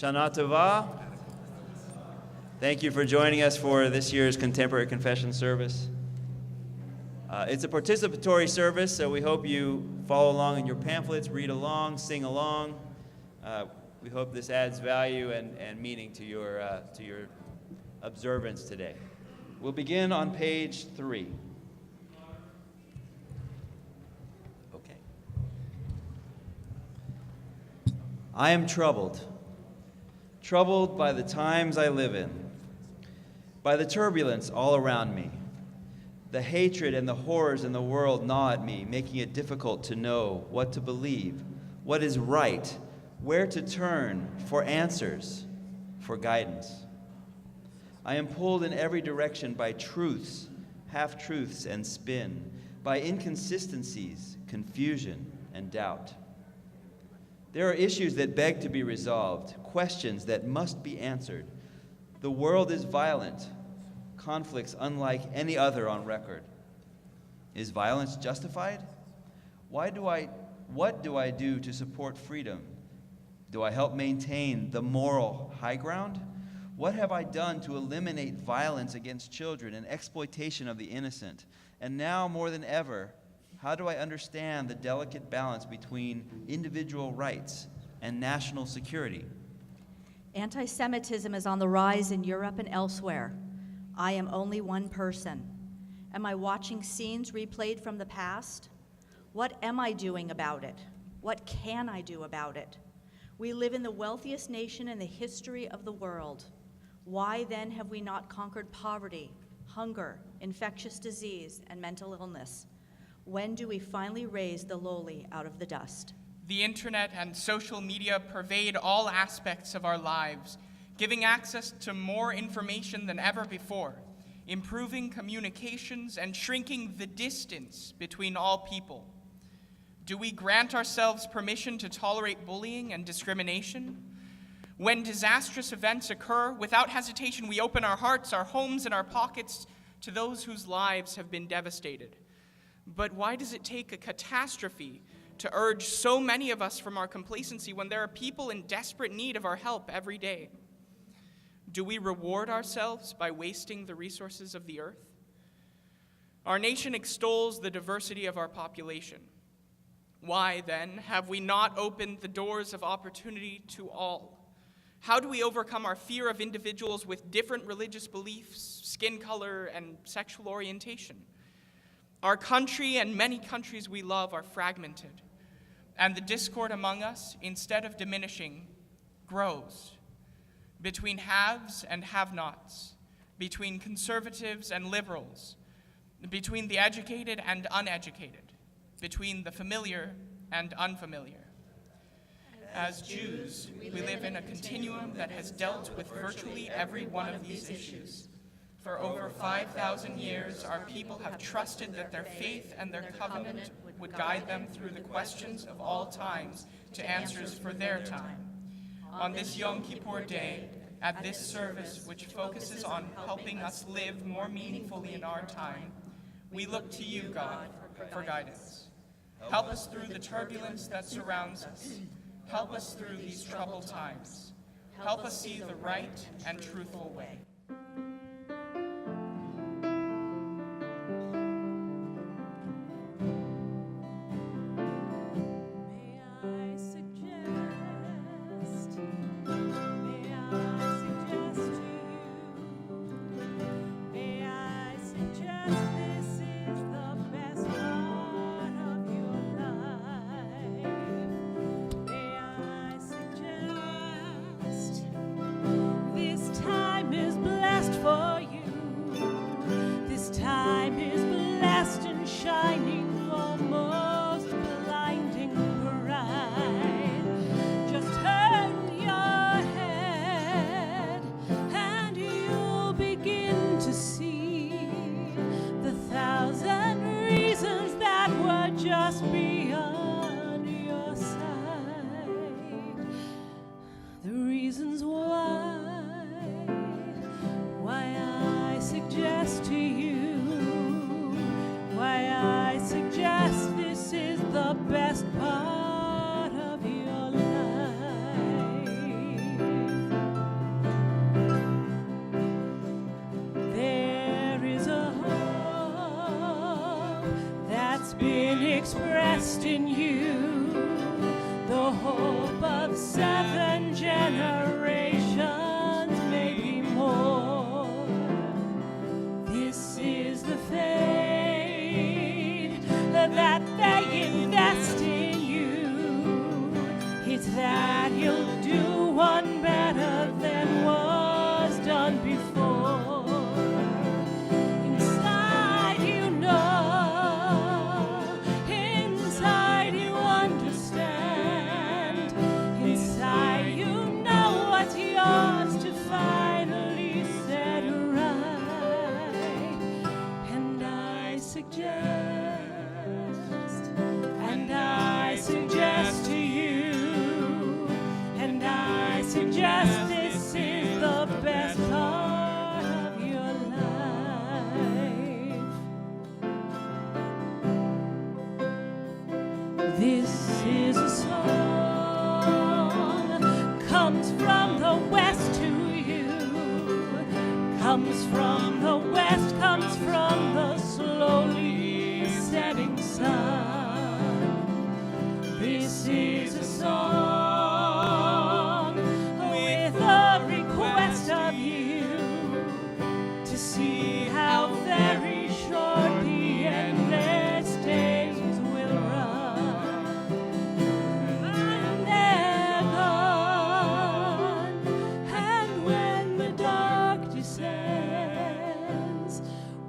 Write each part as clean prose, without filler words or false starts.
Shana Tova. Thank you for joining us for this year's Contemporary Confession service. It's a participatory service, so we hope you follow along in your pamphlets, read along, sing along. We hope this adds value and meaning to your observance today. We'll begin on page 3. Okay. I am troubled by the times I live in, by the turbulence all around me. The hatred and the horrors in the world gnaw at me, making it difficult to know what to believe, what is right, where to turn for answers, for guidance. I am pulled in every direction by truths, half-truths, and spin, by inconsistencies, confusion, and doubt. There are issues that beg to be resolved, questions that must be answered. The world is violent, conflicts unlike any other on record. Is violence justified? What do I do to support freedom? Do I help maintain the moral high ground? What have I done to eliminate violence against children and exploitation of the innocent? And now more than ever, how do I understand the delicate balance between individual rights and national security? Anti-Semitism is on the rise in Europe and elsewhere. I am only one person. Am I watching scenes replayed from the past? What am I doing about it? What can I do about it? We live in the wealthiest nation in the history of the world. Why then have we not conquered poverty, hunger, infectious disease, and mental illness? When do we finally raise the lowly out of the dust? The internet and social media pervade all aspects of our lives, giving access to more information than ever before, improving communications and shrinking the distance between all people. Do we grant ourselves permission to tolerate bullying and discrimination? When disastrous events occur, without hesitation, we open our hearts, our homes, and our pockets to those whose lives have been devastated. But why does it take a catastrophe to urge so many of us from our complacency when there are people in desperate need of our help every day? Do we reward ourselves by wasting the resources of the earth? Our nation extols the diversity of our population. Why, then, have we not opened the doors of opportunity to all? How do we overcome our fear of individuals with different religious beliefs, skin color, and sexual orientation? Our country and many countries we love are fragmented, and the discord among us, instead of diminishing, grows. Between haves and have-nots, between conservatives and liberals, between the educated and uneducated, between the familiar and unfamiliar. As Jews, we live in a continuum that has dealt with virtually every one of these issues. For over 5,000 years, our people have trusted that their faith and their covenant would guide them through the questions of all times to answers for their time. On this Yom Kippur day, at this service which focuses on helping us live more meaningfully in our time, we look to you, God, for guidance. Help us through the turbulence that surrounds us. Help us through these troubled times. Help us see the right and truthful way. Best part of your life. expressed in you, the hope of 7 generations, maybe more. This is the faith that they invest in you. It's that you'll do one better than was done before. Inside you know, inside you understand, inside you know what's yours to finally set right. And I suggest to you, and I suggest this is the best part of your life. This is a song, comes from the west to you, comes from the west, comes from the slowly setting sun. This is a song with a request of you to see how very short the endless days will run. And they're gone, and when the dark descends,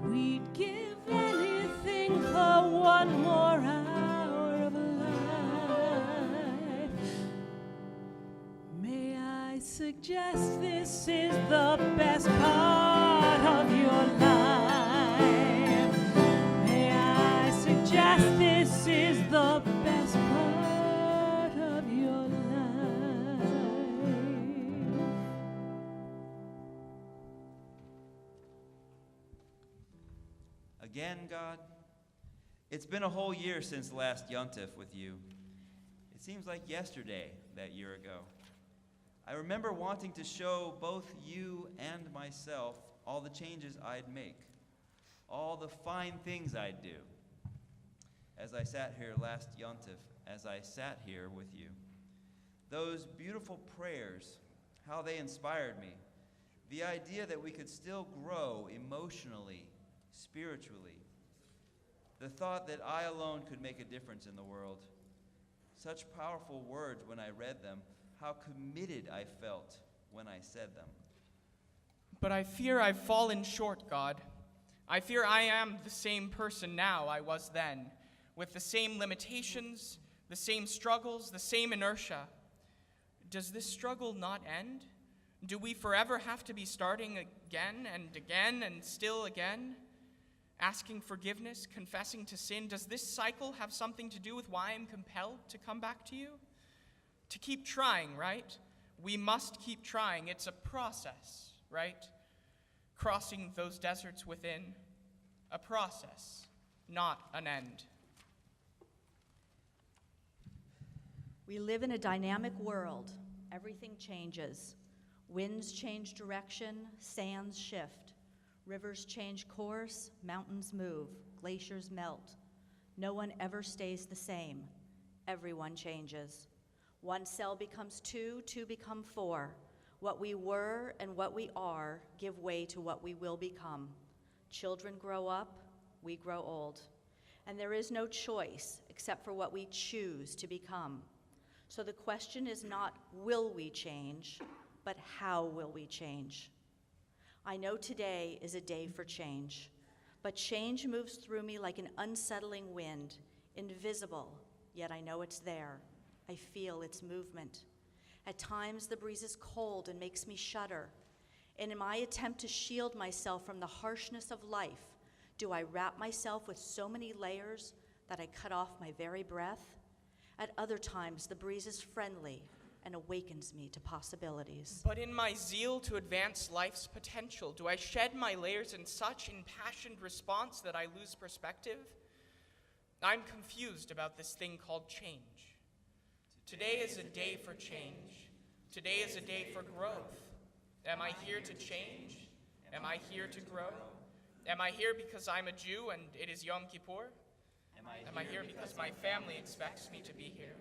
we'd give anything for one more hour of life. May I suggest this is the best part of your life? May I suggest this is the best part of your life? Again, God, it's been a whole year since last Yontif with you. It seems like yesterday that year ago. I remember wanting to show both you and myself all the changes I'd make, all the fine things I'd do. As I sat here last Yontif, as I sat here with you, those beautiful prayers, how they inspired me. The idea that we could still grow emotionally, spiritually. The thought that I alone could make a difference in the world. Such powerful words when I read them, how committed I felt when I said them. But I fear I've fallen short, God. I fear I am the same person now I was then, with the same limitations, the same struggles, the same inertia. Does this struggle not end? Do we forever have to be starting again and still again? Asking forgiveness, confessing to sin, does this cycle have something to do with why I'm compelled to come back to you? To keep trying, right? We must keep trying. It's a process, right? Crossing those deserts within. A process, not an end. We live in a dynamic world. Everything changes. Winds change direction, sands shift. Rivers change course, mountains move, glaciers melt. No one ever stays the same. Everyone changes. One cell becomes two, two become four. What we were and what we are give way to what we will become. Children grow up, we grow old. And there is no choice except for what we choose to become. So the question is not, will we change, but how will we change? I know today is a day for change, but change moves through me like an unsettling wind, invisible, yet I know it's there. I feel its movement. At times, the breeze is cold and makes me shudder. And in my attempt to shield myself from the harshness of life, do I wrap myself with so many layers that I cut off my very breath? At other times, the breeze is friendly and awakens me to possibilities. But in my zeal to advance life's potential, do I shed my layers in such impassioned response that I lose perspective? I'm confused about this thing called change. Today is a day for change. Today is a day for growth. Am I here to change? Am I here to grow? Am I here because I'm a Jew and it is Yom Kippur? Am I here because my family expects me to be here?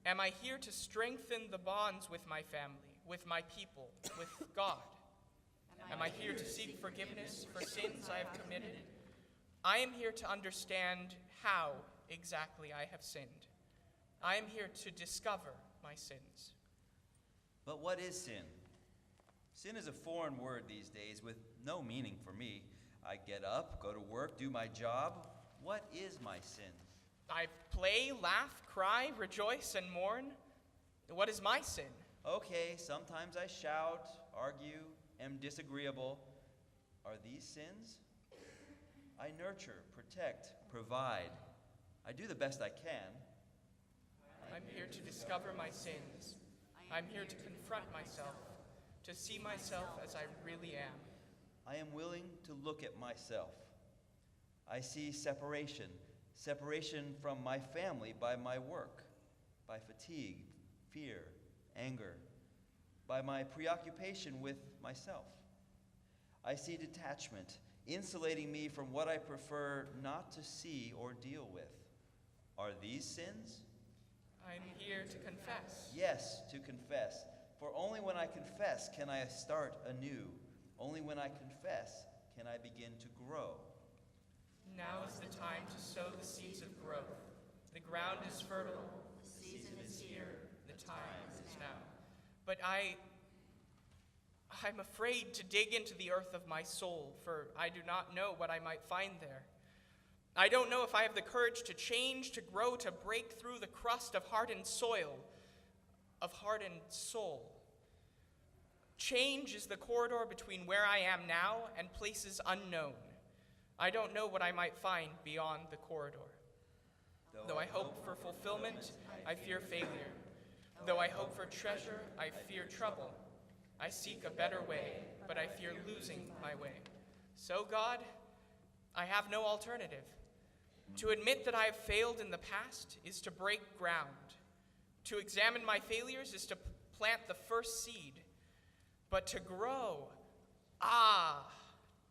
Am I here to strengthen the bonds with my family, with my people, with God? Am I here to seek forgiveness for sins I have committed? I am here to understand how exactly I have sinned. I am here to discover my sins. But what is sin? Sin is a foreign word these days with no meaning for me. I get up, go to work, do my job. What is my sin? I play, laugh, cry, rejoice, and mourn. What is my sin? Okay, sometimes I shout, argue, am disagreeable. Are these sins? I nurture, protect, provide. I do the best I can. I'm here to discover my sins. I'm here to confront myself, to see myself as I really am. I am willing to look at myself. I see separation from my family by my work, by fatigue, fear, anger, by my preoccupation with myself. I see detachment, insulating me from what I prefer not to see or deal with. Are these sins? I'm here to confess. Yes, to confess. For only when I confess can I start anew. Only when I confess can I begin to grow. Now is the time to sow the seeds of growth. The ground is fertile. The season is here. The time is now. But I'm afraid to dig into the earth of my soul, for I do not know what I might find there. I don't know if I have the courage to change, to grow, to break through the crust of hardened soil, of hardened soul. Change is the corridor between where I am now and places unknown. I don't know what I might find beyond the corridor. Though I hope for fulfillment, I fear failure. Though I hope for treasure, I fear trouble. I seek a better way, but I fear losing my way. So, God, I have no alternative. To admit that I have failed in the past is to break ground. To examine my failures is to plant the first seed. But to grow,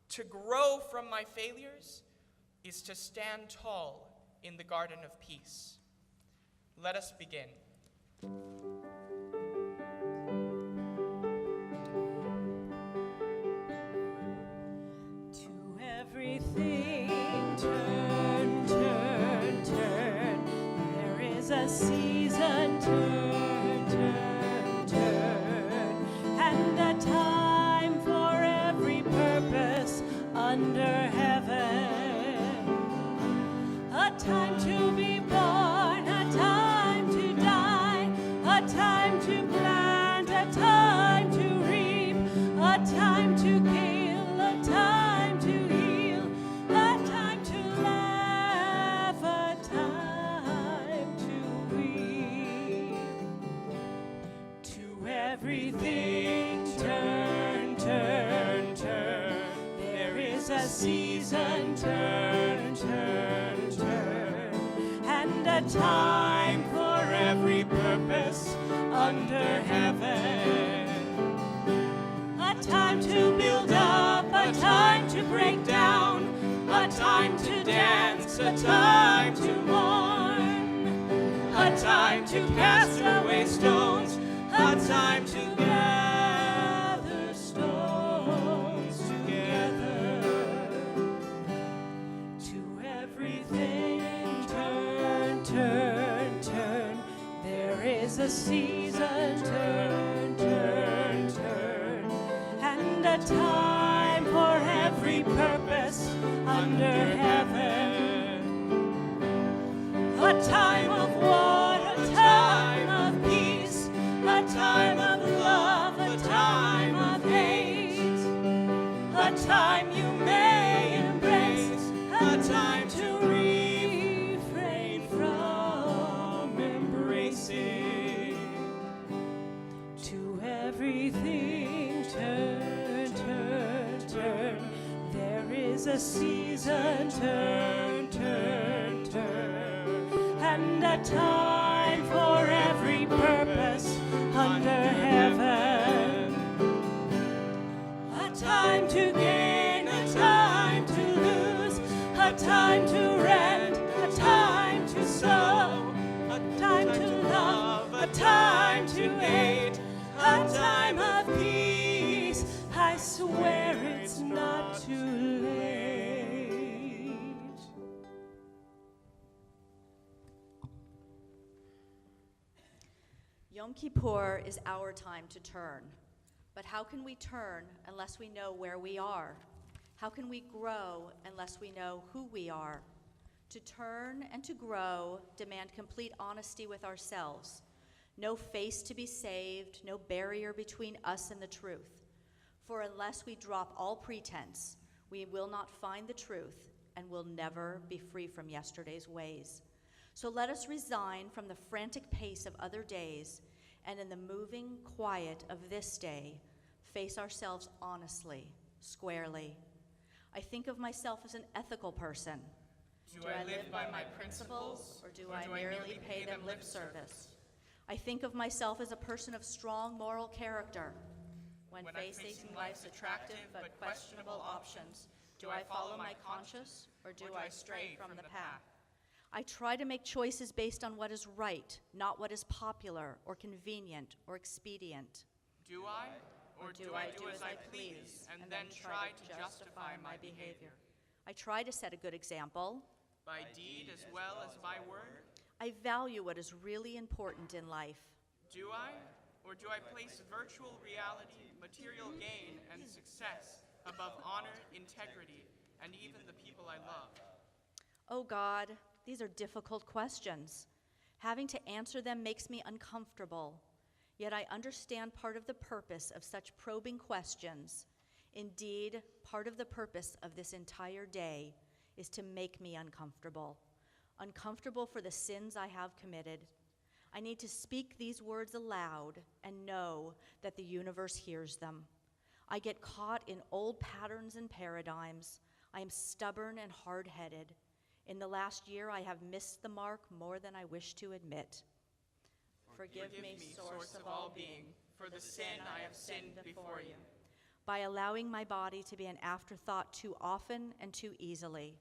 to grow from my failures is to stand tall in the garden of peace. Let us begin. To everything turn, turn, turn. There is a season, turn, turn, turn. And a time for every purpose under heaven. A time to be born, a time to die, a time to plant, a time to reap, a time to kill, a time to heal, a time to laugh, a time to weep. To everything turn, turn, turn. There is a season, turn, turn, turn. And a time for every purpose under heaven. A time to build up, a time to break down, a time to dance, a time to mourn, a time to cast away stones, a time to gather stones together. To everything turn, turn, turn. There is a season, turn, turn, turn. And a time for every purpose under heaven. A time of war, a time of peace, a time of love, a time of hate, a time you may embrace, a time to refrain from embracing. To everything turn, turn, turn. There is a season, turn, turn, turn. And a time for every purpose under heaven. A time to gain, a time to lose, a time to rent, a time Yom Kippur is our time to turn. But how can we turn unless we know where we are? How can we grow unless we know who we are? To turn and to grow demand complete honesty with ourselves. No face to be saved, no barrier between us and the truth. For unless we drop all pretense, we will not find the truth and will never be free from yesterday's ways. So let us resign from the frantic pace of other days, and in the moving quiet of this day, face ourselves honestly, squarely. I think of myself as an ethical person. Do I live by my principles, or do I merely pay them lip service? I think of myself as a person of strong moral character. When facing life's attractive but questionable options, do I follow my conscience, or do I stray from the path? I try to make choices based on what is right, not what is popular or convenient or expedient. Do I? Or do I do as I please and then try to justify my behavior? I try to set a good example. By deed as well as by word? I value what is really important in life. Do I? Or do I place virtual reality, material gain, and success above honor, integrity, and even the people I love? Oh God, these are difficult questions. Having to answer them makes me uncomfortable. Yet I understand part of the purpose of such probing questions. Indeed, part of the purpose of this entire day is to make me uncomfortable. Uncomfortable for the sins I have committed. I need to speak these words aloud and know that the universe hears them. I get caught in old patterns and paradigms. I am stubborn and hard-headed. In the last year, I have missed the mark more than I wish to admit. Forgive me, source of all being, for the sin I have sinned before you. By allowing my body to be an afterthought too often and too easily.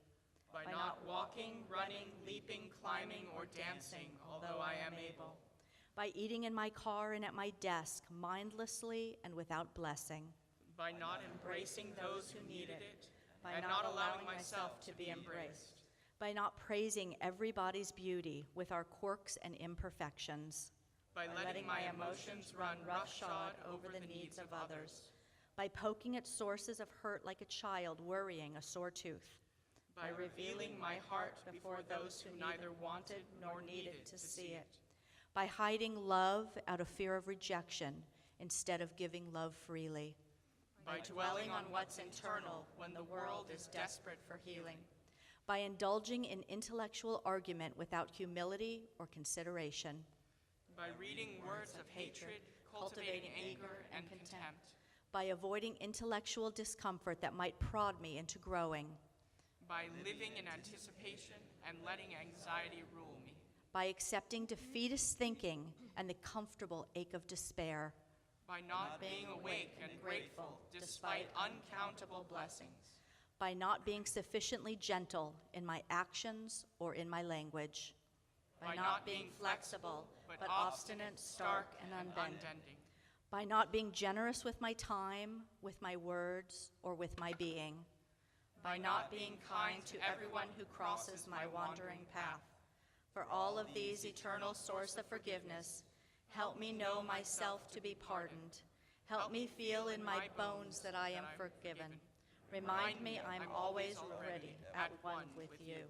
By not walking, running, leaping, climbing, or dancing, although I am able. By eating in my car and at my desk, mindlessly and without blessing. By not embracing those who needed it, and not allowing myself to be embraced. By not praising everybody's beauty with our quirks and imperfections. By letting my emotions run roughshod over the needs of others. By poking at sources of hurt like a child worrying a sore tooth. By revealing my heart before those who neither wanted nor needed to see it. By hiding love out of fear of rejection instead of giving love freely. By dwelling on what's internal when the world is desperate for healing. By indulging in intellectual argument without humility or consideration. By reading words of hatred, cultivating anger and contempt. By avoiding intellectual discomfort that might prod me into growing. By living in anticipation and letting anxiety rule me. By accepting defeatist thinking and the comfortable ache of despair. By not being awake and grateful despite uncountable blessings. By not being sufficiently gentle in my actions or in my language. By not being flexible, but obstinate, stark, and unbending. By not being generous with my time, with my words, or with my being. By not being kind to everyone who crosses my wandering path. For all of these, eternal source of forgiveness, help me know myself to be pardoned. Help me feel in my bones that I am forgiven. Remind me I'm always ready, at one with you.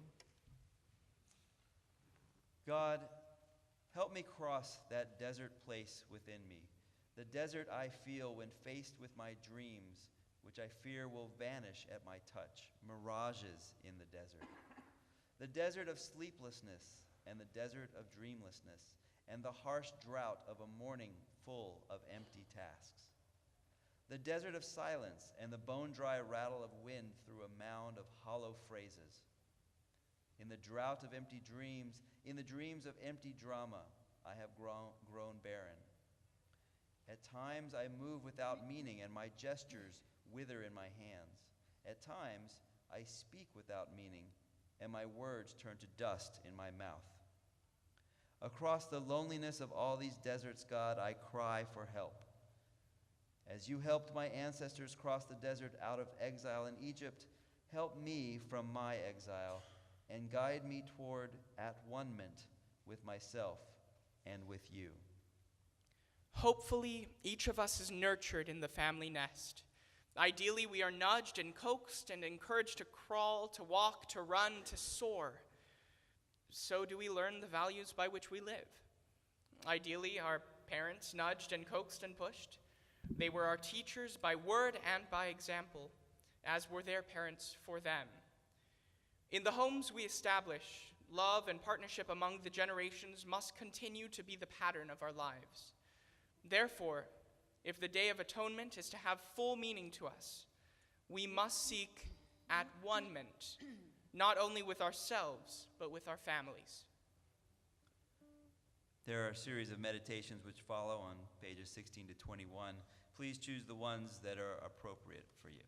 God, help me cross that desert place within me, the desert I feel when faced with my dreams, which I fear will vanish at my touch, mirages in the desert of sleeplessness and the desert of dreamlessness, and the harsh drought of a morning full of empty tasks. The desert of silence and the bone-dry rattle of wind through a mound of hollow phrases. In the drought of empty dreams, in the dreams of empty drama, I have grown barren. At times I move without meaning, and my gestures wither in my hands. At times I speak without meaning, and my words turn to dust in my mouth. Across the loneliness of all these deserts, God, I cry for help. As you helped my ancestors cross the desert out of exile in Egypt, help me from my exile and guide me toward at-one-ment with myself and with you. Hopefully, each of us is nurtured in the family nest. Ideally, we are nudged and coaxed and encouraged to crawl, to walk, to run, to soar. So do we learn the values by which we live. Ideally, our parents nudged and coaxed and pushed. They were our teachers by word and by example, as were their parents for them. In the homes we establish, love and partnership among the generations must continue to be the pattern of our lives. Therefore, if the Day of Atonement is to have full meaning to us, we must seek at one-ment, not only with ourselves, but with our families. There are a series of meditations which follow on pages 16 to 21. Please choose the ones that are appropriate for you.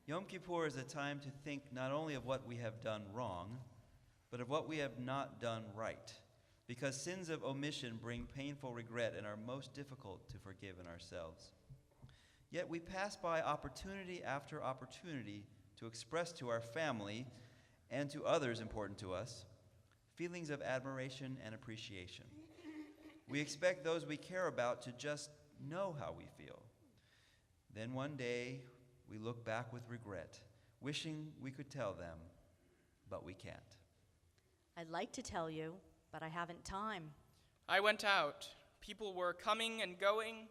Yom Kippur is a time to think not only of what we have done wrong, but of what we have not done right, because sins of omission bring painful regret and are most difficult to forgive in ourselves. Yet we pass by opportunity after opportunity to express to our family and to others important to us feelings of admiration and appreciation. We expect those we care about to just know how we feel. Then one day, we look back with regret, wishing we could tell them, but we can't. I'd like to tell you, but I haven't time. I went out. People were coming and going,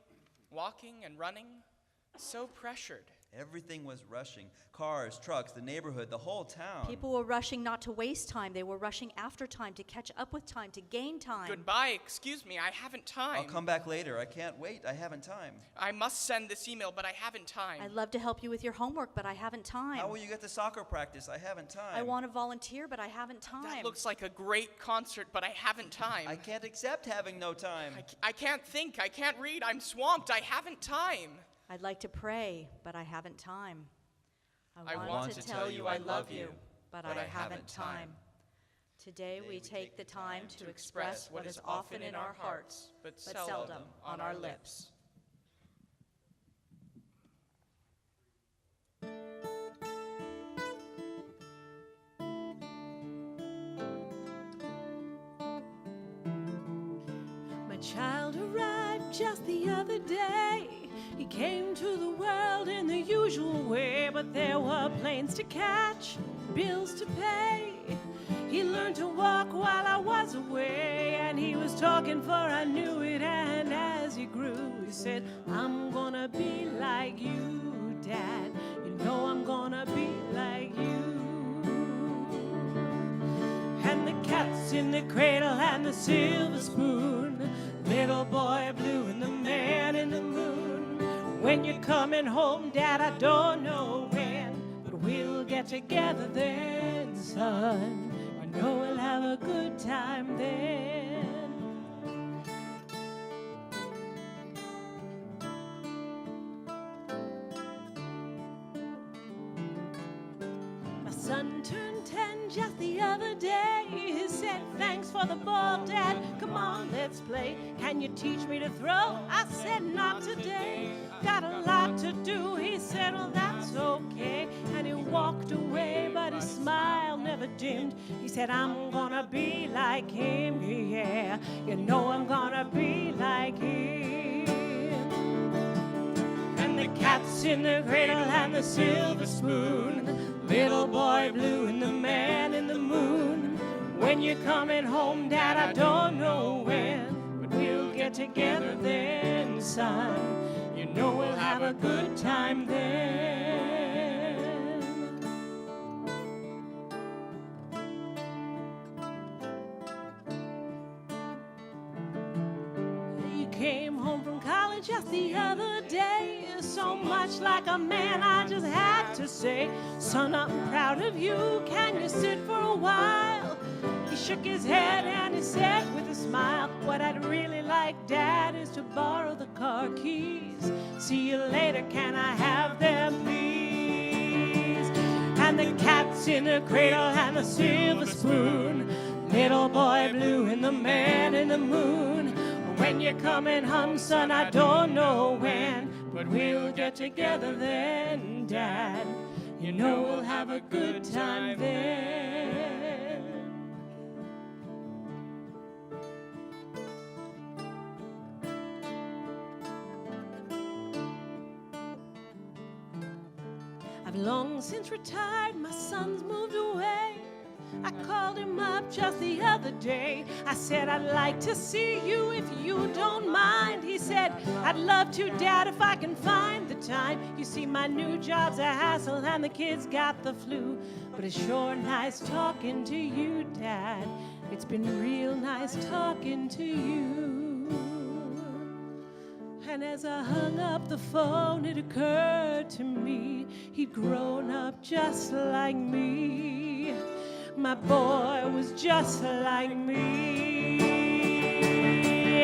walking and running, so pressured. Everything was rushing. Cars, trucks, the neighborhood, the whole town. People were rushing not to waste time. They were rushing after time, to catch up with time, to gain time. Goodbye, excuse me, I haven't time. I'll come back later. I can't wait. I haven't time. I must send this email, but I haven't time. I'd love to help you with your homework, but I haven't time. How will you get to soccer practice? I haven't time. I want to volunteer, but I haven't time. That looks like a great concert, but I haven't time. I can't accept having no time. I can't think, I can't read, I'm swamped, I haven't time. I'd like to pray, but I haven't time. I want to tell you I love you, but I haven't time. Today we take the time to express what is often in our hearts, but seldom on our lips. My child arrived just the other day. He came to the world in the usual way, but there were planes to catch, bills to pay. He learned to walk while I was away, and he was talking for I knew it. And as he grew, he said, I'm gonna be like you, Dad. You know I'm gonna be like you. And the cat's in the cradle and the silver spoon, little boy blue and the man in the moon. When you're coming home, Dad, I don't know when, but we'll get together then, son. I know we'll have a good time then. My son turned 10 just the other day. He said, thanks for the ball, Dad. Come on, let's play. Can you teach me to throw? I said, not today. Got a lot to do. He said, well, that's okay. And he walked away, but his smile never dimmed. He said, I'm gonna be like him, yeah. You know I'm gonna be like him. And the cat's in the cradle and the silver spoon, little boy blue and the man in the moon. When you're coming home, Dad, I don't know when, but we'll get together then, son. You know we'll have a good time then. You came home from college just the other day. So much like a man, I just had to say, son, I'm proud of you. Can you sit for a while? He shook his head and he said with a smile, what I'd really like, Dad, is to borrow the car keys. See you later, can I have them, please? And the cat's in the cradle and the silver spoon, little boy blue and the man in the moon. When you're coming home, son, I don't know when, but we'll get together then, Dad. You know we'll have a good time then. I've long since retired, my son's moved away. I called him up just the other day. I said, I'd like to see you if you don't mind. He said, I'd love to, Dad, if I can find the time. You see, my new job's a hassle and the kids got the flu. But it's sure nice talking to you, Dad. It's been real nice talking to you. And as I hung up the phone, it occurred to me he'd grown up just like me. My boy was just like me.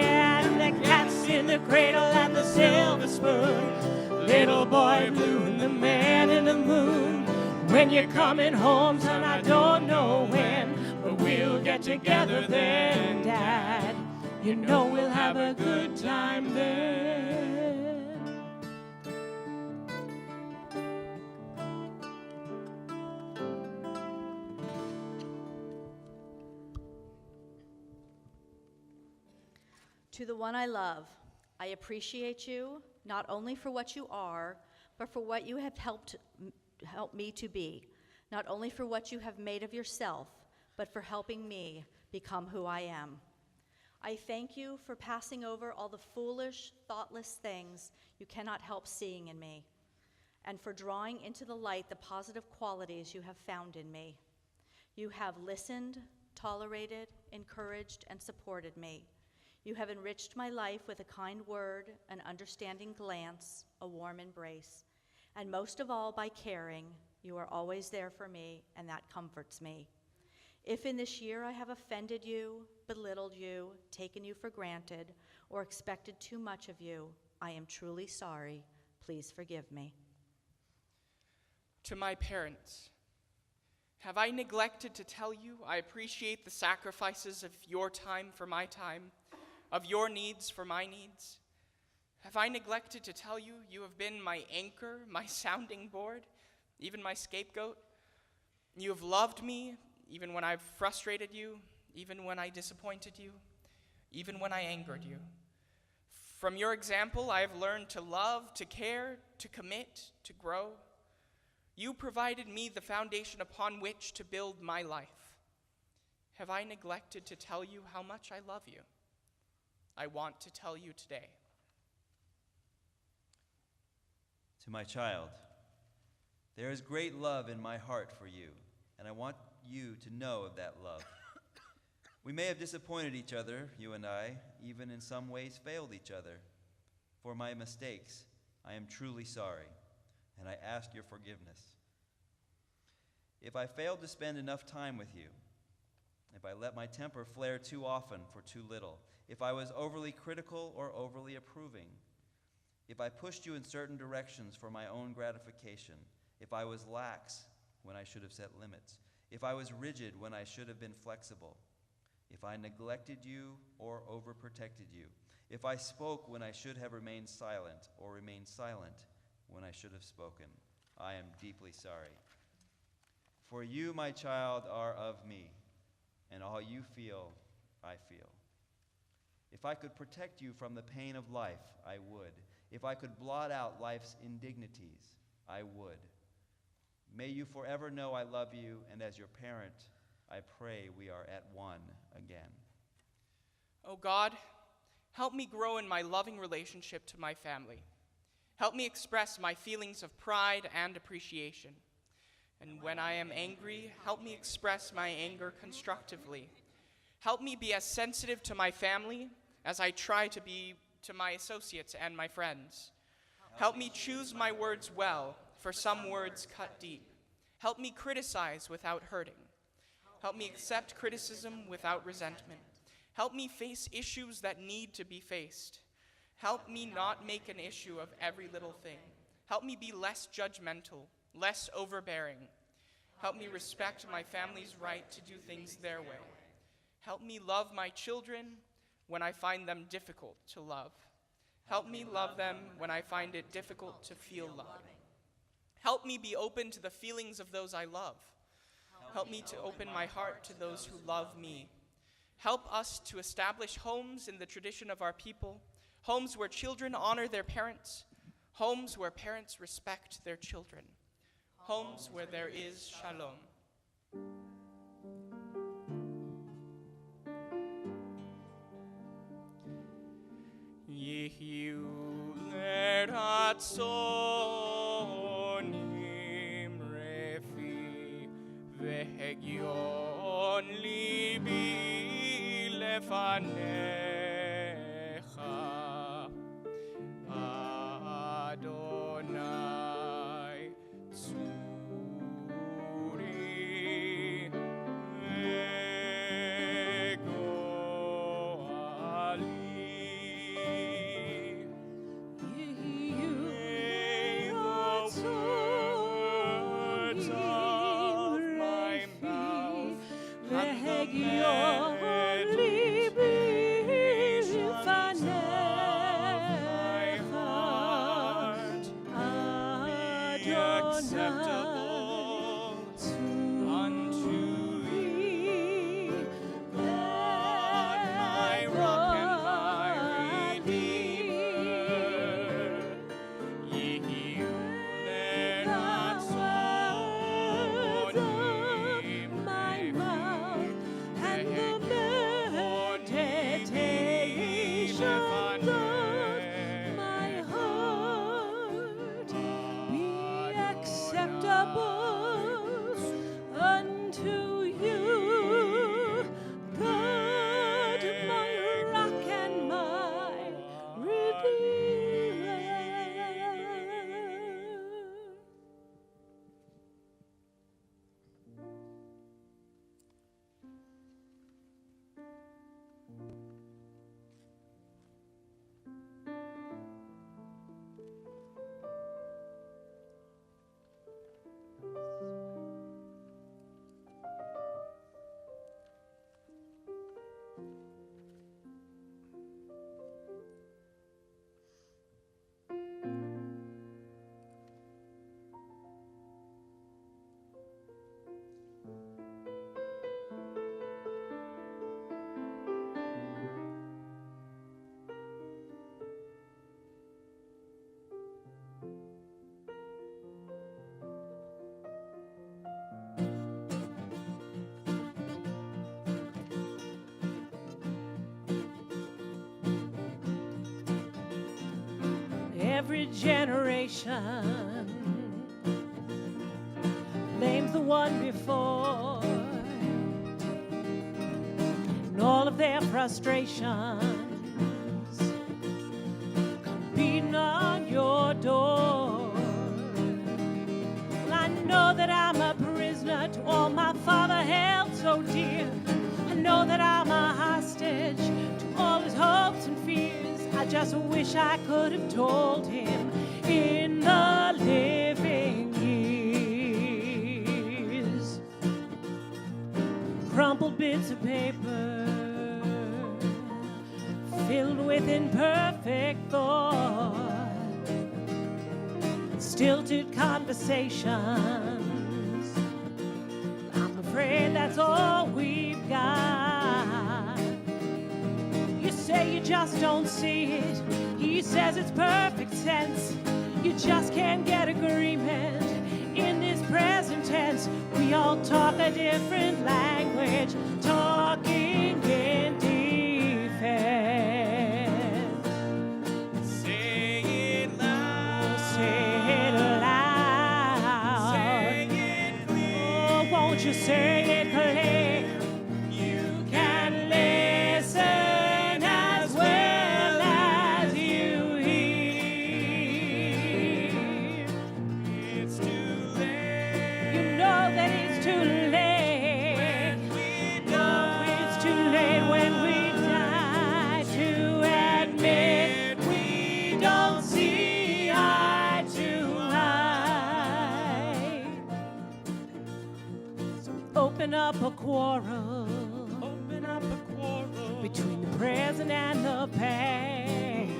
And the cat's in the cradle and the silver spoon, little boy blue and the man in the moon. When you're coming home, son, I don't know when, but we'll get together then, Dad. You know we'll have a good time then. To the one I love, I appreciate you, not only for what you are, but for what you have helped me to be. Not only for what you have made of yourself, but for helping me become who I am. I thank you for passing over all the foolish, thoughtless things you cannot help seeing in me. and for drawing into the light the positive qualities you have found in me. You have listened, tolerated, encouraged, and supported me. You have enriched my life with a kind word, an understanding glance, a warm embrace, and most of all, by caring, you are always there for me, and that comforts me. If in this year I have offended you, belittled you, taken you for granted, or expected too much of you, I am truly sorry. Please forgive me. To my parents, have I neglected to tell you I appreciate the sacrifices of your time for my time, of your needs for my needs? Have I neglected to tell you you have been my anchor, my sounding board, even my scapegoat? You have loved me even when I've frustrated you, even when I disappointed you, even when I angered you. From your example, I have learned to love, to care, to commit, to grow. You provided me the foundation upon which to build my life. Have I neglected to tell you how much I love you? I want to tell you today. To my child, there is great love in my heart for you, and I want you to know of that love. We may have disappointed each other, you and I, even in some ways failed each other. For my mistakes, I am truly sorry, and I ask your forgiveness. If I failed to spend enough time with you, if I let my temper flare too often for too little, if I was overly critical or overly approving, if I pushed you in certain directions for my own gratification, if I was lax when I should have set limits, if I was rigid when I should have been flexible, if I neglected you or overprotected you, if I spoke when I should have remained silent or remained silent when I should have spoken, I am deeply sorry. For you, my child, are of me, and all you feel, I feel. If I could protect you from the pain of life, I would. If I could blot out life's indignities, I would. May you forever know I love you, and as your parent, I pray we are at one again. Oh God, help me grow in my loving relationship to my family. Help me express my feelings of pride and appreciation. And when I am angry, help me express my anger constructively. Help me be as sensitive to my family as I try to be to my associates and my friends. Help me choose my words well, for some words cut deep. Help me criticize without hurting. Help me accept criticism without resentment. Help me face issues that need to be faced. Help me not make an issue of every little thing. Help me be less judgmental, less overbearing. Help me respect my family's right to do things their way. Help me love my children when I find them difficult to love. Help me love them when I find it difficult to feel love. Help me be open to the feelings of those I love. Help me to open my heart to those who love me. Help us to establish homes in the tradition of our people, homes where children honor their parents, homes where parents respect their children, homes where there is shalom. Yehiu leratzonim refi vehegion libi lefanecha Adonai tzuri vegoali. My heart a generation blames the one before, and all of their frustrations come beating on your door. Well, I know that I'm a prisoner to all my father held so dear. I know that I'm a hostage to all his hopes and fears. I just wish I could have told him in the living years. Crumpled bits of paper filled with imperfect thought, stilted conversations. I'm afraid that's all we've got. You say you just don't see it. He says it's perfect sense. You just can't get agreement in this present tense. We all talk a different language, talking in defense. Say it loud. Say it loud. Say it clear. Oh, won't you say it clear? You Can listen as well as you hear. It's too late. You know that it's too late. We Oh, it's too late when we die to admit we don't see eye to eye. So open up a quarrel. open up a quarrel Between the present and the past,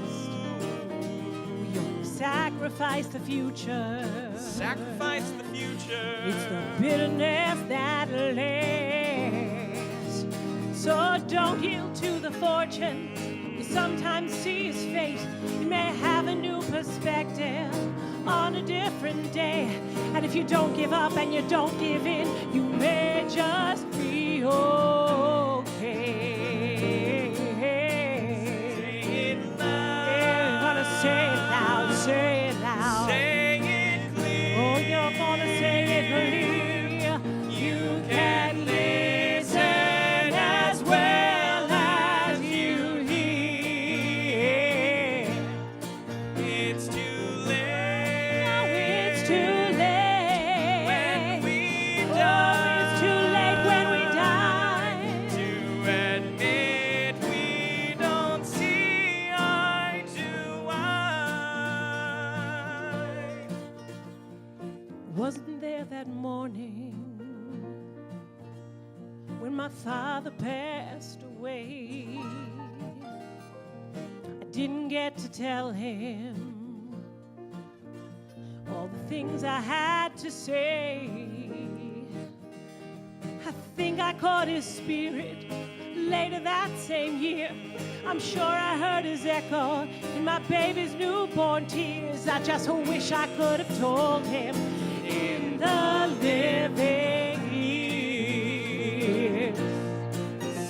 we only sacrifice the future. Sacrifice the future. It's the bitterness that lasts. So don't yield to the fortune you sometimes see as fate. You may have a new perspective on a different day. And if you don't give up and you don't give in, you may just be okay. Say it loud. Yeah, you're gonna say it loud, say it loud. Say it clear. Oh, you're gonna say it clear. You can listen as well as you hear. It's too late. Now it's too late. When we Oh, die. it's too late when we die. To admit we don't see eye to eye. Wasn't there that morning when my father passed away? I didn't get to tell him all the things I had to say. I think I caught his spirit later that same year. I'm sure I heard his echo in my baby's newborn tears. I just wish I could have told him in the living years.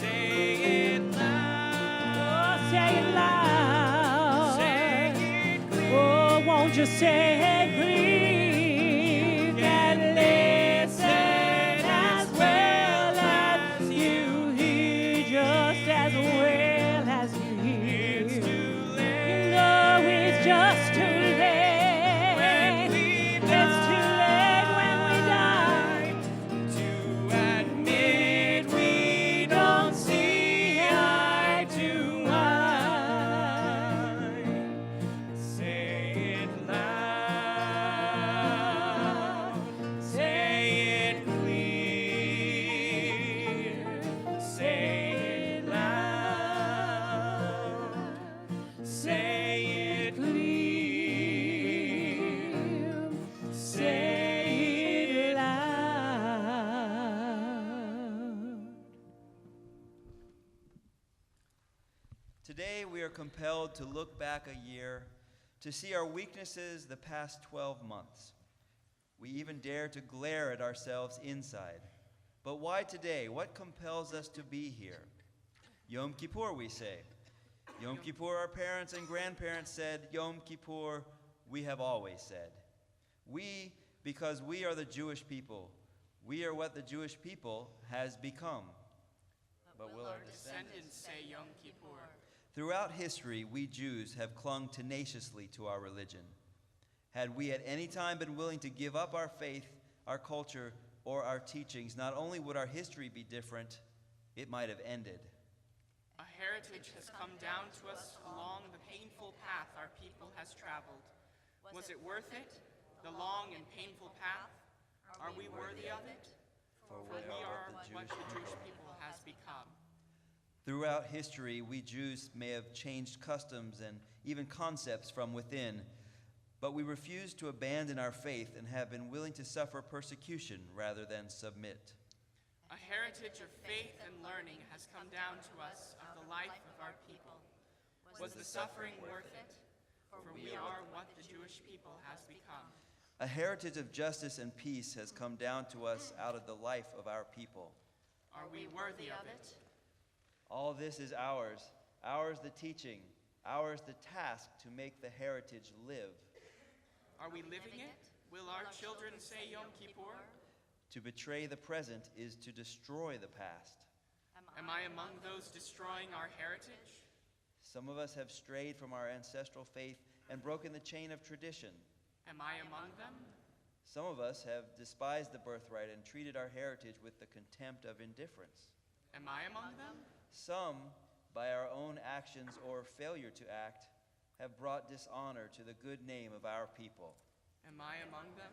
Say it loud. Oh, say it loud. Say it clear. Oh, won't you say it clear? Can listen as well as you hear, just as well as you hear. It's too late. You know it's just too late. When we It's too late when we die. To admit we don't see eye to eye. Say it loud. Say it clear. Say it loud. Say it clear. Say it loud. Today, we are compelled to look back a year to see our weaknesses the past 12 months. We even dare to glare at ourselves inside. But why today? What compels us to be here? Yom Kippur, we say. Yom Kippur, our parents and grandparents said, Yom Kippur, we have always said. We, because we are the Jewish people, we are what the Jewish people has become. But will our descendants say Yom Kippur? Throughout history, we Jews have clung tenaciously to our religion. Had we at any time been willing to give up our faith, our culture, or our teachings, not only would our history be different, it might have ended. A heritage has come down to us along the painful path our people has traveled. Was it worth it, the long and painful path? Are we worthy of it? For we are what the Jewish people has become. Throughout history, we Jews may have changed customs and even concepts from within, but we refuse to abandon our faith and have been willing to suffer persecution rather than submit. A heritage of faith and learning has come down to us of the life of our people. Was the suffering worth it? For we are what the Jewish people has become. A heritage of justice and peace has come down to us out of the life of our people. Are we worthy of it? All this is ours the teaching, ours the task to make the heritage live. Are we living it? Will our children say Yom Kippur? To betray the present is to destroy the past. Am I among those destroying our heritage? Some of us have strayed from our ancestral faith and broken the chain of tradition. Am I among them? Some of us have despised the birthright and treated our heritage with the contempt of indifference. Am I among them? Some, by our own actions or failure to act, have brought dishonor to the good name of our people. Am I among them?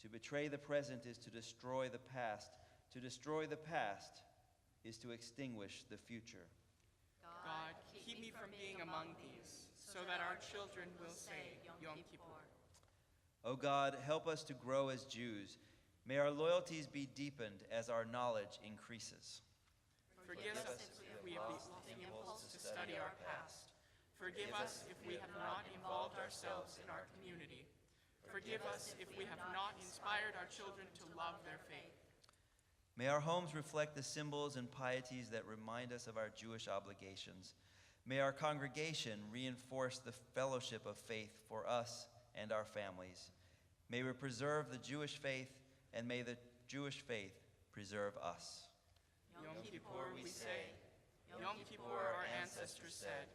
To betray the present is to destroy the past. To destroy the past is to extinguish the future. God, keep me from being among these, so that our children will say Yom Kippur. O God, help us to grow as Jews. May our loyalties be deepened as our knowledge increases. Forgive us if we have lost the impulse to study our past. Forgive us if we have not involved ourselves in our community. Forgive us if we have not inspired our children to love their faith. May our homes reflect the symbols and pieties that remind us of our Jewish obligations. May our congregation reinforce the fellowship of faith for us and our families. May we preserve the Jewish faith, and may the Jewish faith preserve us. Yom Kippur we say, Yom Kippur our ancestors said,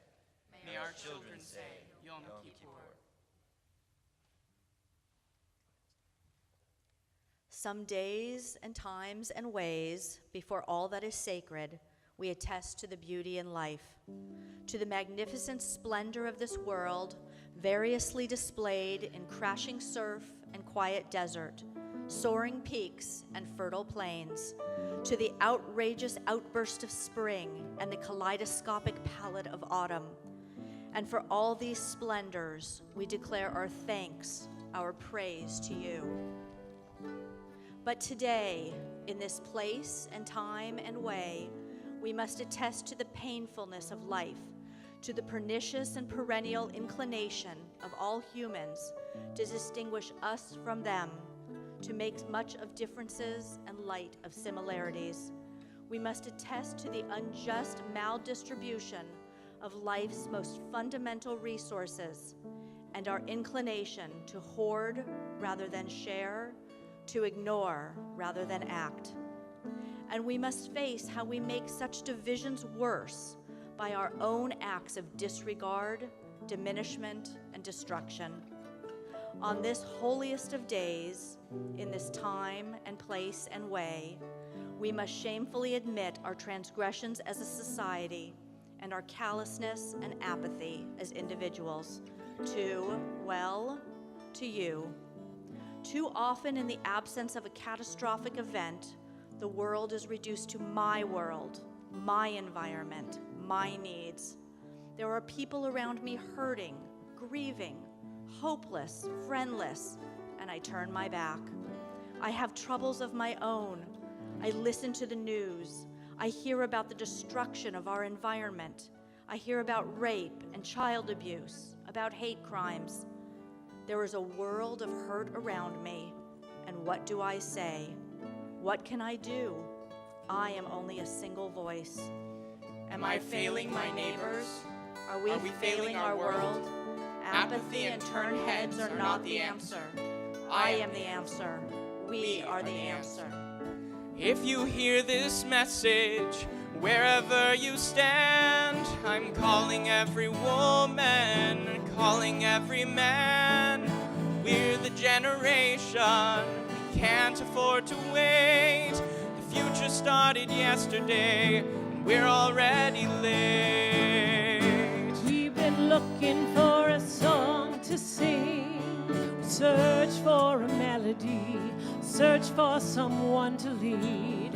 may our children say Yom Kippur. Some days and times and ways before all that is sacred, we attest to the beauty in life, to the magnificent splendor of this world, variously displayed in crashing surf and quiet desert, soaring peaks and fertile plains, to the outrageous outburst of spring and the kaleidoscopic palette of autumn. And for all these splendors, we declare our thanks, our praise to you. But today, in this place and time and way, we must attest to the painfulness of life, to the pernicious and perennial inclination of all humans to distinguish us from them, to make much of differences and light of similarities. We must attest to the unjust maldistribution of life's most fundamental resources and our inclination to hoard rather than share, to ignore rather than act. And we must face how we make such divisions worse by our own acts of disregard, diminishment, and destruction. On this holiest of days, in this time and place and way, we must shamefully admit our transgressions as a society and our callousness and apathy as individuals to you. Too often, in the absence of a catastrophic event, the world is reduced to my world, my environment, my needs. There are people around me hurting, grieving, hopeless, friendless, and I turn my back. I have troubles of my own. I listen to the news. I hear about the destruction of our environment. I hear about rape and child abuse, about hate crimes. There is a world of hurt around me, and what do I say? What can I do? I am only a single voice. Am I failing my neighbors? Are we failing our world? Apathy and turned heads are not the answer. I am the answer. We are the answer. If you hear this message, wherever you stand, I'm calling every woman, calling every man. We're the generation, we can't afford to wait. The future started yesterday, and we're already late. We've been looking for a song to sing. We search for a melody, search for someone to lead.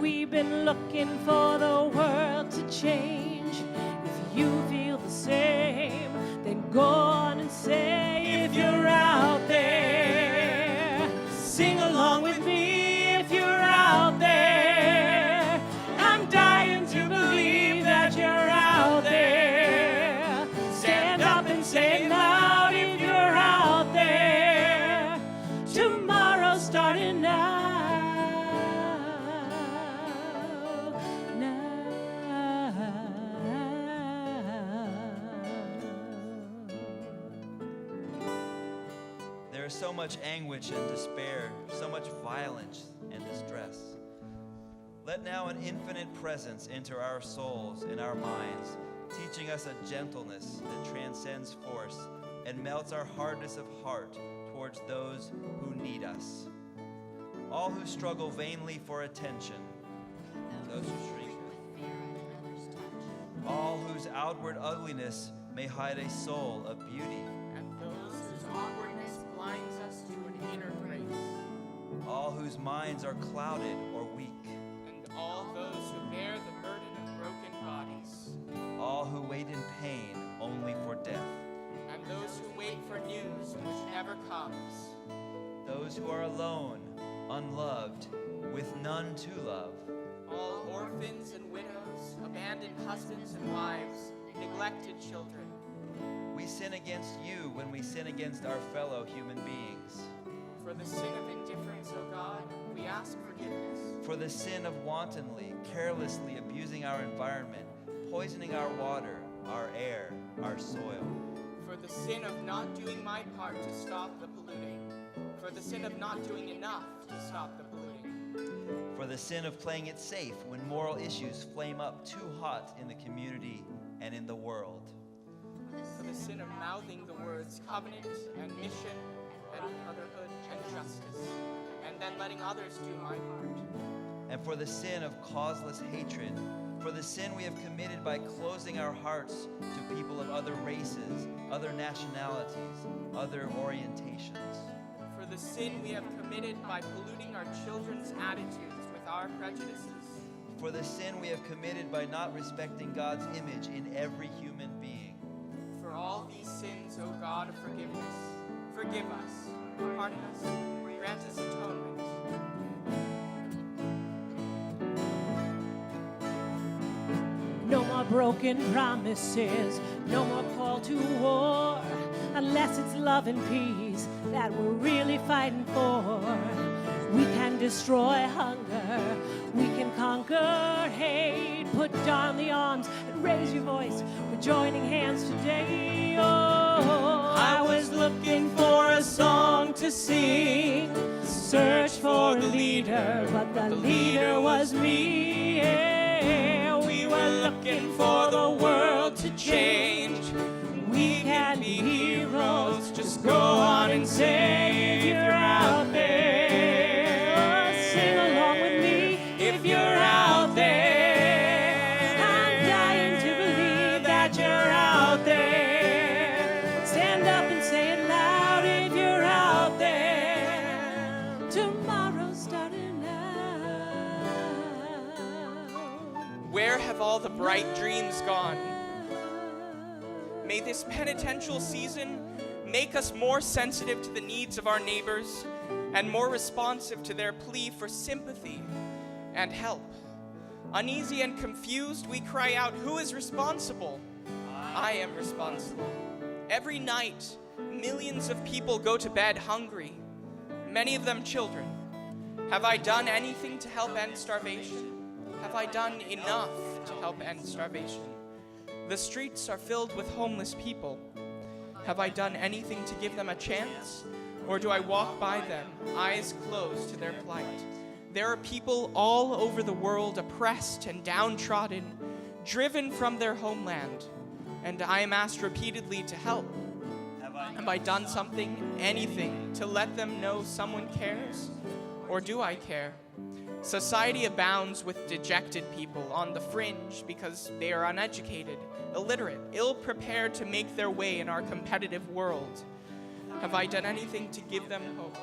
We've been looking for the world to change. If you feel the same, then go on and say, if you're out there, sing along with me. If you're out there, I'm dying to believe that you're out there. Stand up and say it loud if you're out there. Tomorrow's starting now. There is so much anguish and despair, so much violence and distress. Let now an infinite presence enter our souls and our minds, teaching us a gentleness that transcends force and melts our hardness of heart towards those who need us. All who struggle vainly for attention, those who shrink, all whose outward ugliness may hide a soul of beauty, And those whose awkwardness blinds us to an inner grace. all whose minds are clouded or weak, And all those who bear the burden of broken bodies. all who wait in pain only for death, And those who wait for news which never comes. those who are alone, unloved, with none to love, All orphans and widows, abandoned husbands and wives, neglected children. we sin against you when we sin against our fellow human beings. For the sin of indifference, O God, we ask forgiveness. For the sin of wantonly, carelessly abusing our environment, poisoning our water, our air, our soil. For the sin of not doing my part to stop the polluting. For the sin of not doing enough to stop the polluting. For the sin of playing it safe when moral issues flame up too hot in the community and in the world. For the sin of mouthing the words covenant and mission and brotherhood and justice, and then letting others do my part. And for the sin of causeless hatred, for the sin we have committed by closing our hearts to people of other races, other nationalities, other orientations. For the sin we have committed by polluting our children's attitudes with our prejudices. For the sin we have committed by not respecting God's image in every human being. For all these sins, O God of forgiveness, forgive us, pardon us, grant us atonement. No more broken promises, no more call to war, unless it's love and peace that we're really fighting for. We can destroy hunger, we can conquer hate. Put down the arms and raise your voice. We're joining hands today. Oh, I was looking for a song to sing, search for a leader, but the leader was me. Yeah, we were looking for the world to change. We can be heroes, just go on and say if you're out there. Sing along with me if you're out there. I'm dying to believe that you're out there. Stand up and say it loud if you're out there. Tomorrow's starting now. Where have all the bright dreams gone? May this penitential season make us more sensitive to the needs of our neighbors and more responsive to their plea for sympathy and help. Uneasy and confused, we cry out, "Who is responsible?" I am responsible. Every night, millions of people go to bed hungry, many of them children. Have I done anything to help end starvation? Have I done enough to help end starvation? The streets are filled with homeless people. Have I done anything to give them a chance? Or do I walk by them, eyes closed to their plight? There are people all over the world oppressed and downtrodden, driven from their homeland, and I am asked repeatedly to help. Have I done something, anything, to let them know someone cares? Or do I care? Society abounds with dejected people on the fringe because they are uneducated, illiterate, ill-prepared to make their way in our competitive world. Have I done anything to give them hope?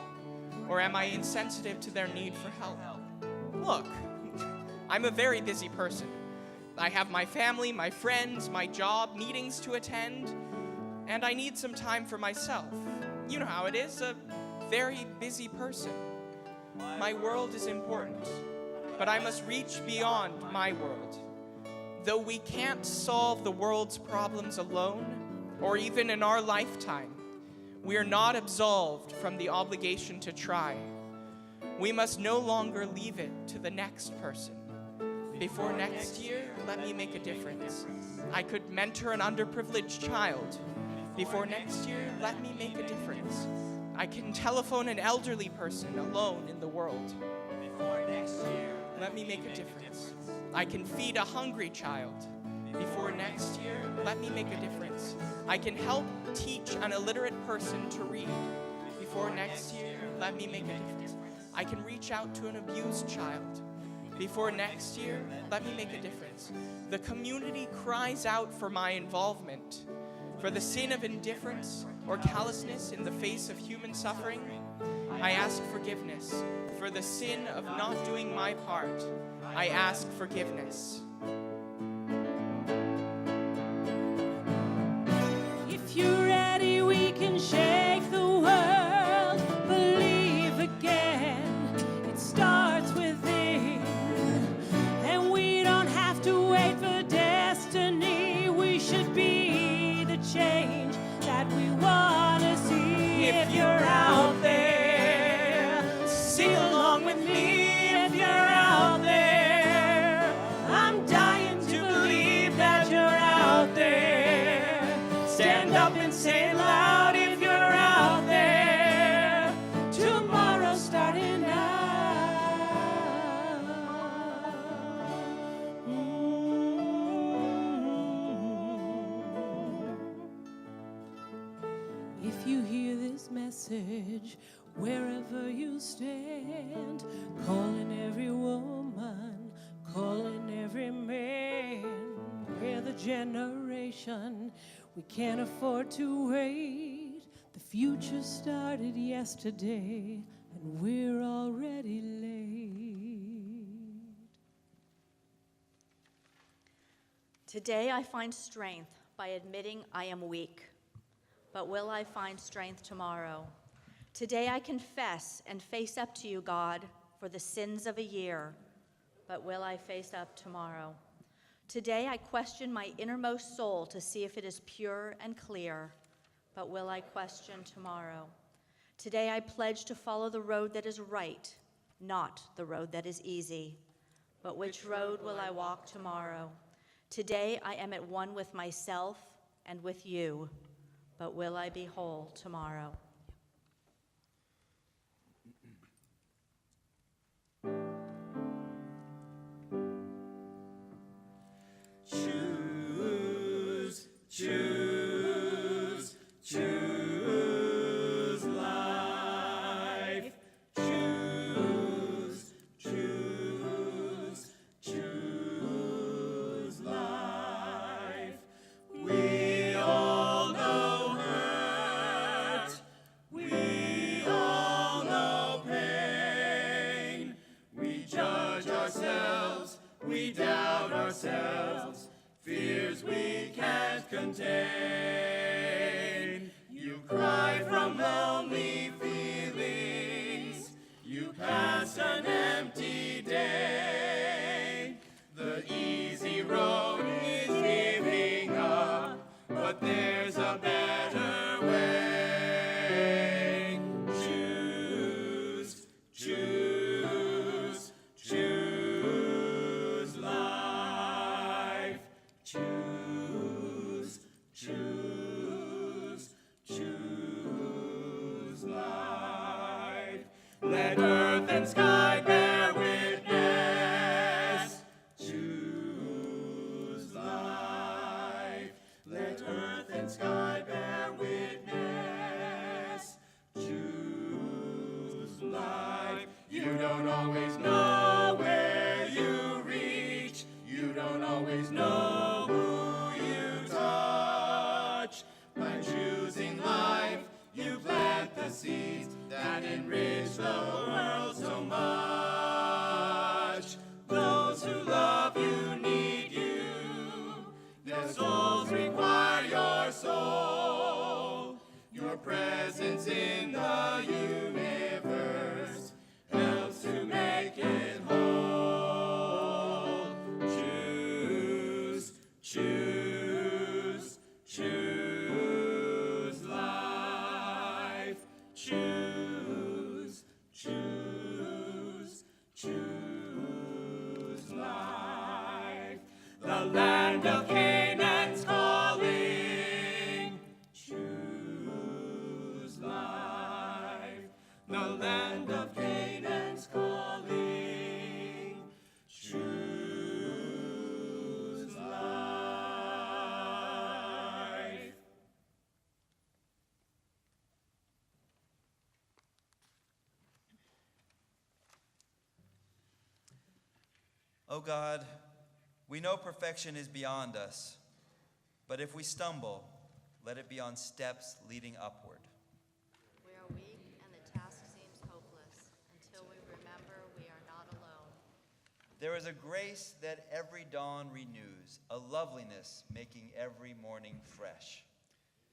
Or am I insensitive to their need for help? Look, I'm a very busy person. I have my family, my friends, my job, meetings to attend, and I need some time for myself. You know how it is, a very busy person. My world is important, but I must reach beyond my world. Though we can't solve the world's problems alone, or even in our lifetime, we are not absolved from the obligation to try. We must no longer leave it to the next person. Before next year, let me make a difference. I could mentor an underprivileged child. Before next year, let me make a difference. I can telephone an elderly person alone in the world. Before next year, let me make a difference. I can feed a hungry child. Before next year, let me make a difference. I can help teach an illiterate person to read. Before next year, let me make a difference. I can reach out to an abused child. Before next year, let me make a difference. The community cries out for my involvement. For the sin of indifference or callousness in the face of human suffering, I ask forgiveness. For the sin of not doing my part, I ask forgiveness. If you're ready, we can shake the world. Believe again, it starts within. And we don't have to wait for destiny. We should be the change that we want to see. If you're out there, sing along with me. If you're out there, I'm dying to believe that you're out there. Stand up and say it loud if you're out there. Tomorrow starting now. If you hear this message, wherever you stand, calling every woman, calling every man, we're the generation we can't afford to wait. The future started yesterday, and we're already late. Today I find strength by admitting I am weak. But will I find strength tomorrow? Today I confess and face up to you, God, for the sins of a year. But will I face up tomorrow? Today I question my innermost soul to see if it is pure and clear. But will I question tomorrow? Today I pledge to follow the road that is right, not the road that is easy. But which road will I walk tomorrow? Today I am at one with myself and with you. But will I be whole tomorrow? Choose, choose, choose life. Choose, choose, choose life. We all know hurt. Let earth and sky bear witness. Choose life. Let earth and sky bear witness. Choose life. You don't always know where you reach. You don't always know who you touch. By choosing life, you plant the seeds that enrich the world so much. Those who love you need you. Their souls require your soul. Your presence in the universe helps to make it whole. Choose, choose, choose life. Choose, choose, choose life. The land of Canaan's calling. Choose life. The land of Canaan's calling. Choose life. O God, we know perfection is beyond us, but if we stumble, let it be on steps leading upward. We are weak and the task seems hopeless until we remember we are not alone. There is a grace that every dawn renews, a loveliness making every morning fresh.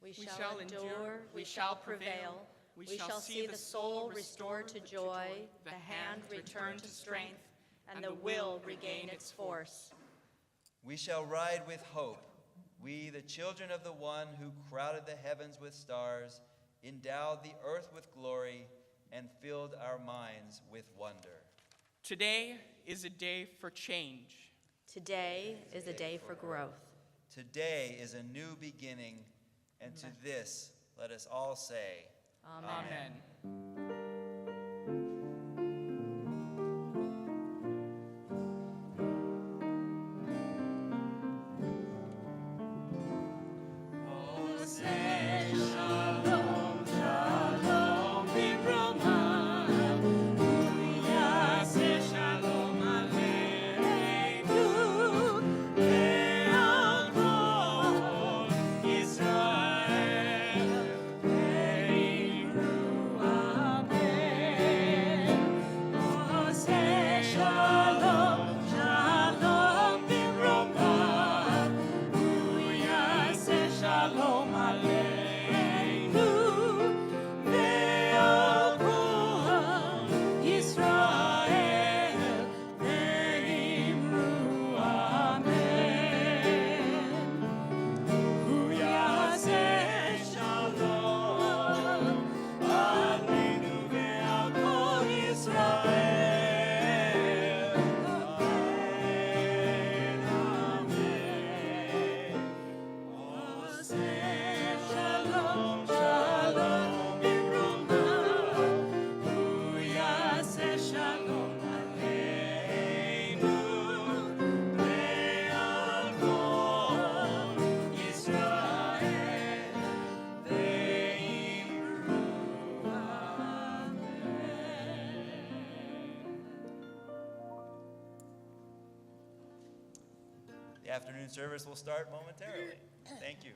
We shall endure, we shall prevail, we shall see the soul restored to joy, the hand return to strength, and the will regain its force. We shall ride with hope, we, the children of the one who crowded the heavens with stars, endowed the earth with glory, and filled our minds with wonder. Today is a day for change. Today is a day for growth. Today is a new beginning, and to this let us all say, Amen. The afternoon service will start momentarily. Thank you.